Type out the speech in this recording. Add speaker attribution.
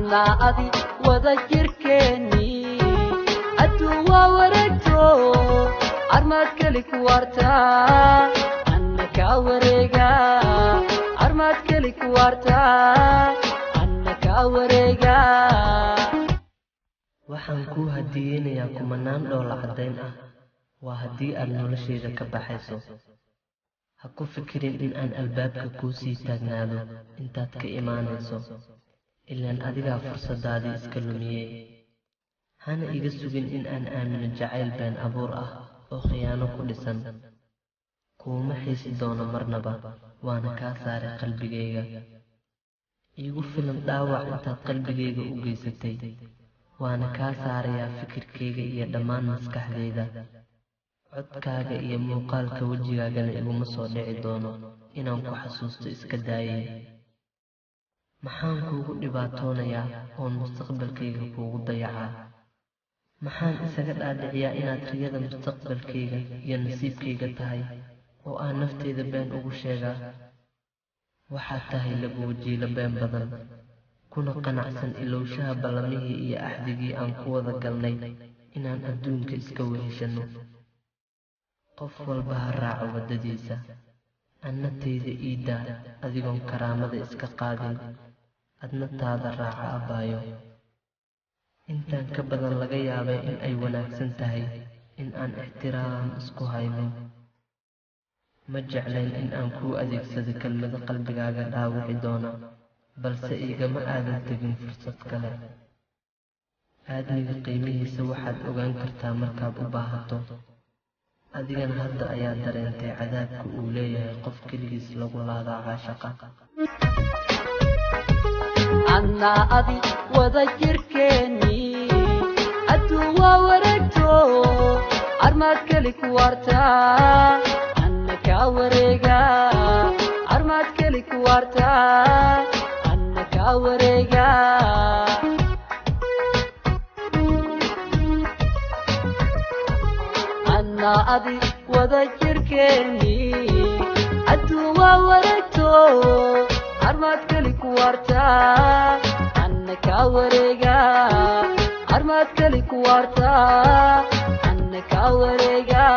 Speaker 1: أنا أدي وذكركني أدوا ورجو أرمات كلك وارتا أنك ورجا أرمات كلك وارتا أنك ورجا
Speaker 2: waxaan ku hadiyeynayaa kumanaan dhoola caddayn ah waa haddii aad noloshayda ka baxayso ha ku fikirin in aan albaabka kuu sii taagnaado intaad ka imaanayso ilaan adigaa fursadaadii iska lumiyey hana iga sugin in aan aamino jacayl been abuur ah oo khiyaano ku dhisan kuuma xiisi doono marnaba waana kaa saaray qalbigayga iigu filan dhaawac intaad qalbigayga u geysatay waana kaa saarayaa fikirkayga iyo dhammaan maskaxdayda codkaaga iyo muuqaalka wejigaagana iguma soo dhici doono inaan ku xasuusto iska daayay maxaan kuugu dhibaatoonayaa oon mustaqbalkayga kuugu dayacaa maxaan isaga dhaadhiciyaa inaad riyada mustaqbalkayga iyo nasiibkayga tahay oo aan naftayda been ugu sheegaa waxaad tahay lagu wajiilo been badan kuna qanacsan ilowshaha ballamihii iyo axdigii aan ku wada galnay inaan adduunka iska weheshano qof walba ha raaco waddadiisa annatayda iidaa adigoon karaamada iska qaadin adna taada raaca abbaayo intaan ka badan laga yaabay in ay wanaagsan tahay in aan ixtiraam isku hayno ma jeclayn in aan kuu adeegsado kelmado qalbigaaga dhaawici doona balse igama aadan tegin fursad kale aadmiga qiimihiisa waxaad ogaan kartaa markaad u baahato adigana hadda ayaa dareentay cadaabka uu leeyahay qof keligiis lagu laadaa caashaqa
Speaker 1: أنا أدي وذكركني أدوا ورجو أرمات كلك وارتا أنك ورجا أرمات كلك وارتا أنك ورجا أنا أدي وذكركني أدوا ورجو أرمات كلك وارتا أنك ورجا أرمات كلك وارتا أنك ورجا